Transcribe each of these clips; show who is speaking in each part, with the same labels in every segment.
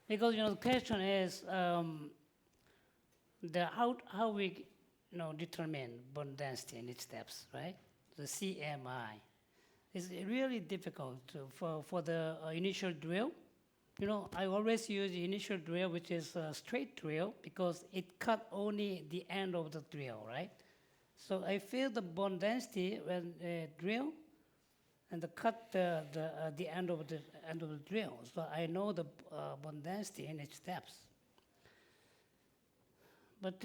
Speaker 1: Because the question is how we determine bone density in its steps, right? The CMI. It's really difficult for the initial drill. I always use the initial drill, which is a straight drill, because it cut only the end of the drill, right? So I feel the bone density when drill, and cut the end of the drill. So I know the bone density in its steps. But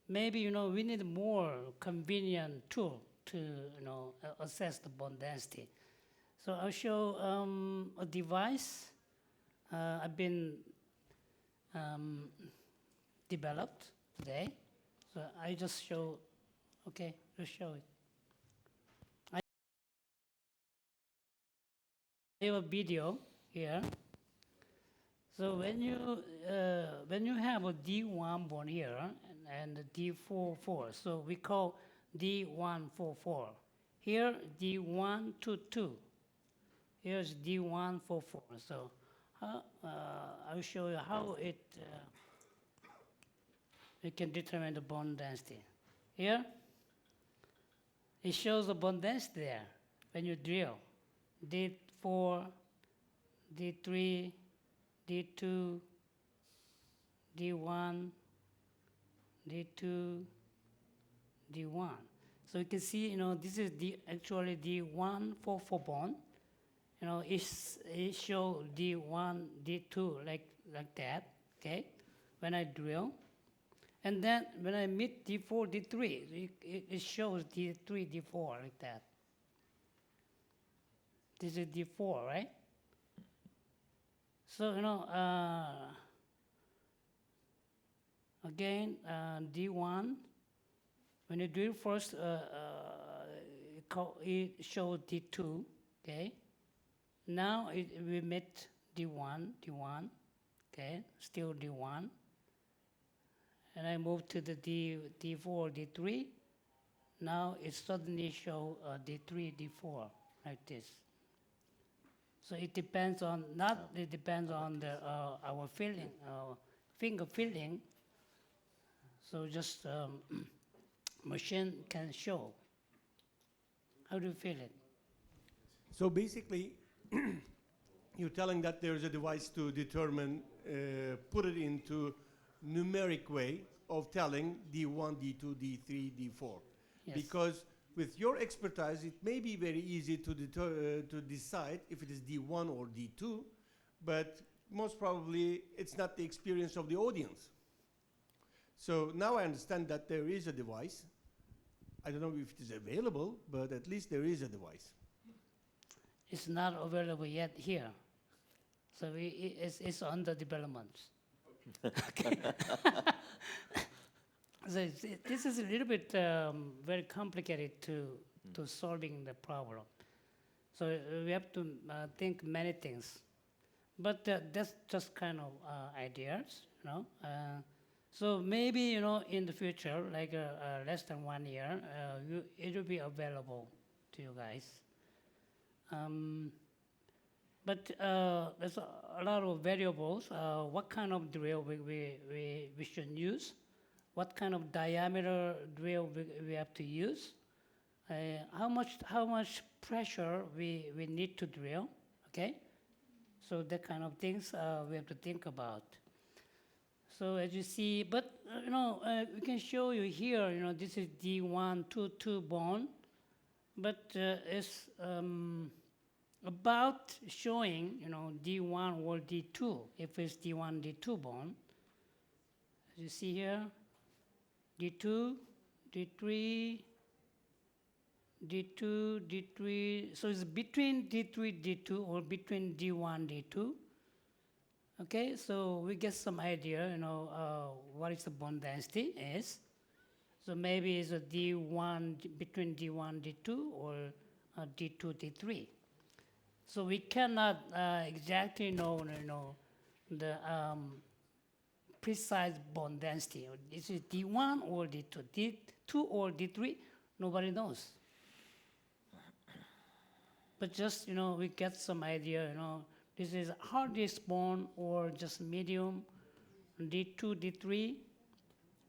Speaker 1: maybe we need more convenient tool to assess the bone density. So I'll show a device I've been developed today. So I just show, okay, just show it. I have a video here. So when you have a D1 bone here and a D44, so we call D144. Here D122. Here's D144. So I'll show you how we can determine the bone density. Here it shows the bone density there when you drill. D4, D3, D2, D1, D2, D1. So you can see, this is actually D144 bone. It shows D1, D2 like that, okay, when I drill. And then when I meet D4, D3, it shows D3, D4 like that. This is D4, right? So, again, D1, when you drill first, it shows D2, okay? Now we met D1, okay, still D1. And I move to the D4, D3. Now it suddenly shows D3, D4, like this. So it depends on, it depends on our feeling, finger feeling. So just machine can show. How do you feel it?
Speaker 2: So basically, you're telling that there is a device to determine, put it into numeric way of telling D1, D2, D3, D4.
Speaker 1: Yes.
Speaker 2: Because with your expertise, it may be very easy to decide if it is D1 or D2, but most probably it's not the experience of the audience. So now I understand that there is a device. I don't know if it is available, but at least there is a device.
Speaker 1: It's not available yet here. So it's under development. Okay. So this is a little bit very complicated to solving the problem. So we have to think many things. But that's just kind of ideas, so maybe, in the future, like less than 1 year, it will be available to you guys. But there's a lot of variables. What kind of drill we should use? What kind of diameter drill we have to use? How much pressure we need to drill? Okay, so that kind of things we have to think about. So as you see, but we can show you here. This is D122 bone, but it's about showing D1 or D2 if it's D1, D2 bone. As you see here, D2, D3, D2, D3. So it's between D3, D2 or between D1, D2. Okay, so we get some idea, what is the bone density is. So maybe it's a D1, between D1, D2 or D2, D3. So we cannot exactly know, the precise bone density. Is it D1 or D2? D2 or D3? Nobody knows. But just, we get some idea, this is hardest bone or just medium, D2, D3,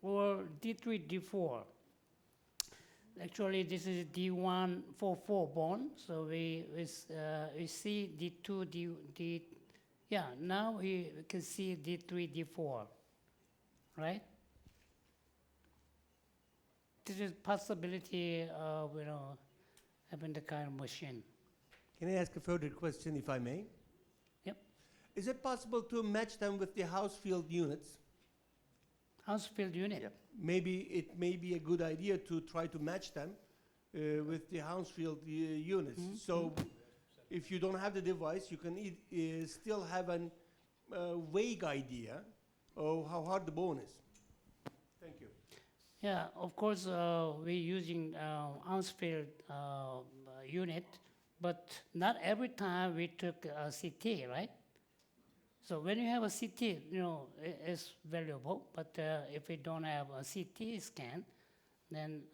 Speaker 1: or D3, D4. Actually, this is D1, 4 bone, so we see D2, yeah, now we can see D3, D4, right? This is possibility of, having the kind of machine.
Speaker 2: Can I ask a further question, if I may?
Speaker 1: Yep.
Speaker 2: Is it possible to match them with the house field units?
Speaker 1: House field unit.
Speaker 3: Yep.
Speaker 2: Maybe it may be a good idea to try to match them with the house field units.
Speaker 1: Mhm.
Speaker 2: So if you don't have the device, you can still have a vague idea of how hard the bone is. Thank you.
Speaker 1: Yeah, of course, we're using house field unit, but not every time we took a CT, right? So when you have a CT, it's valuable, but if we don't have a CT scan, then,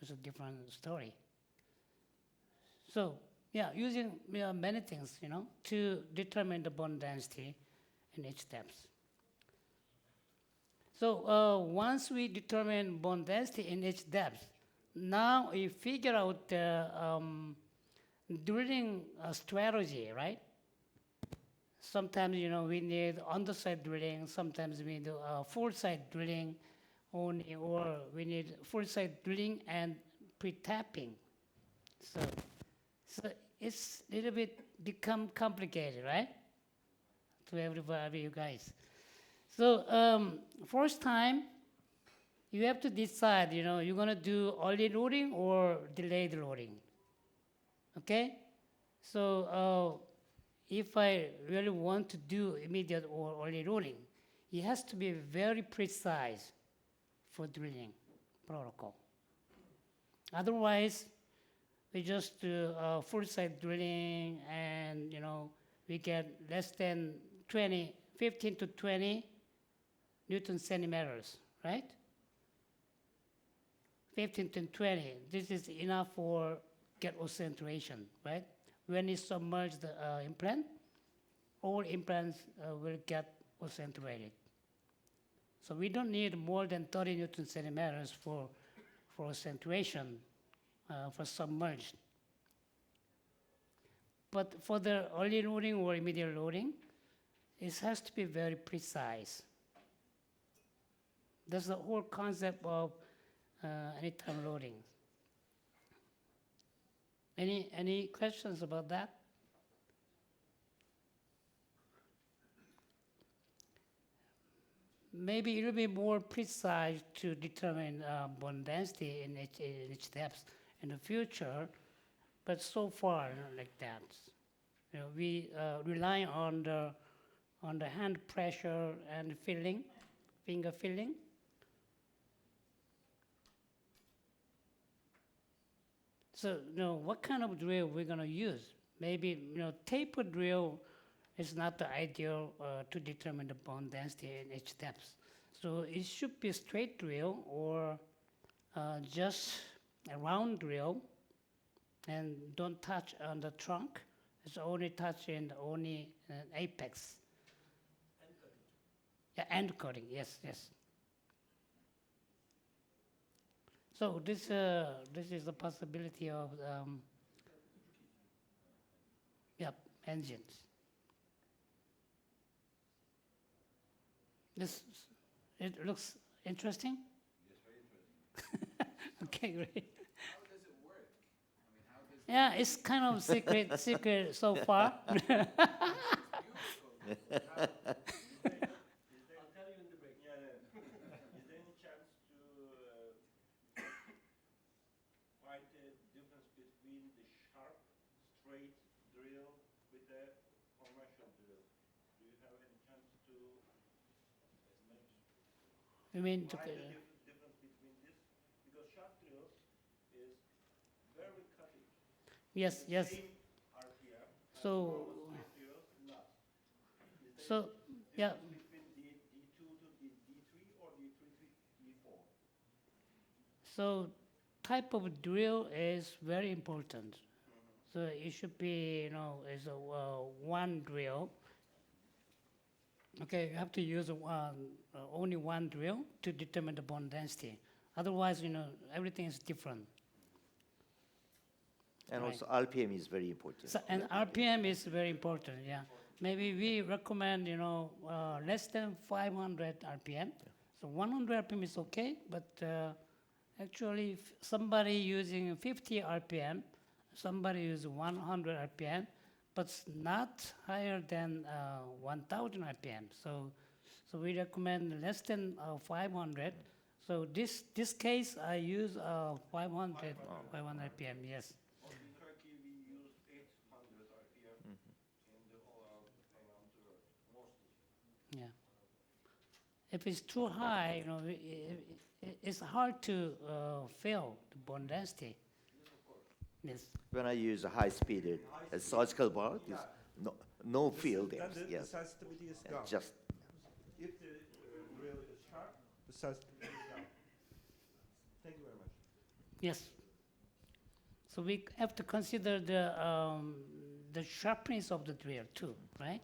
Speaker 1: it's a different story. So, yeah, using many things, to determine the bone density in each steps. So once we determine bone density in each depth, now we figure out the drilling strategy, right? Sometimes, we need underside drilling, sometimes we do full side drilling only, or we need full side drilling and pre-tapping. So it's a little bit become complicated, right? To everybody, you guys. So first time, you have to decide, you're gonna do early loading or delayed loading, okay? So if I really want to do immediate or early loading, it has to be very precise for drilling protocol. Otherwise, we just do full side drilling and, we get less than 15 to 20 Newton centimeters, right? 15 to 20, this is enough for get concentration, right? When you submerge the implant, all implants will get concentrated. So we don't need more than 30 Newton centimeters for concentration for submerged. But for the early loading or immediate loading, it has to be very precise. That's the whole concept of anytime loading. Any questions about that? Maybe it will be more precise to determine bone density in each depth in the future, but so far not like that. We rely on the hand pressure and feeling, finger feeling. So, what kind of drill we're gonna use? Maybe, taper drill is not the ideal to determine the bone density in each depth. So it should be a straight drill or just a round drill, and don't touch on the trunk. It's only touch in the only apex.
Speaker 2: End cutting.
Speaker 1: Yeah, end cutting, yes. So this is the possibility of engines. It looks interesting.
Speaker 3: Yes, very interesting.
Speaker 1: Okay, great.
Speaker 3: How does it work? I mean, how does
Speaker 1: Yeah, it's kind of secret so far.
Speaker 3: it's beautiful.
Speaker 2: I'll tell you in the break. Is there any chance to find the difference between the sharp, straight drill with the commercial drill? Do you have any chance to
Speaker 1: You mean to,
Speaker 2: find the difference between this? Because sharp drill is very cutting.
Speaker 1: yes.
Speaker 2: Same RPM.
Speaker 1: So,
Speaker 2: Straight drill, not. Is there
Speaker 1: so yeah.
Speaker 2: between the D2 to the D3 or D3 to D4?
Speaker 1: So type of drill is very important. So it should be, is a one drill. Okay, you have to use only one drill to determine the bone density. Otherwise, everything is different.
Speaker 4: And
Speaker 1: Right.
Speaker 4: also RPM is very important.
Speaker 1: So, and RPM is very important, yeah. Maybe we recommend, less than 500 RPM. So 100 RPM is okay, but actually if somebody using 50 RPM, somebody use 100 RPM, but not higher than 1000 RPM. So we recommend less than 500. So this case I use 500 RPM, yes.
Speaker 5: In Turkey, we use 800 RPM in the mostly.
Speaker 1: Yeah. If it's too high, it's hard to fill the bone density. Yes.
Speaker 4: When I use a high-speed surgical bar, there's no feel there.
Speaker 2: Then the
Speaker 4: Yes,
Speaker 2: sensitivity is gone.
Speaker 4: just
Speaker 2: If the drill is sharp, the sensitivity is gone. Thank you very much.
Speaker 1: Yes. So we have to consider the sharpness of the drill too, right?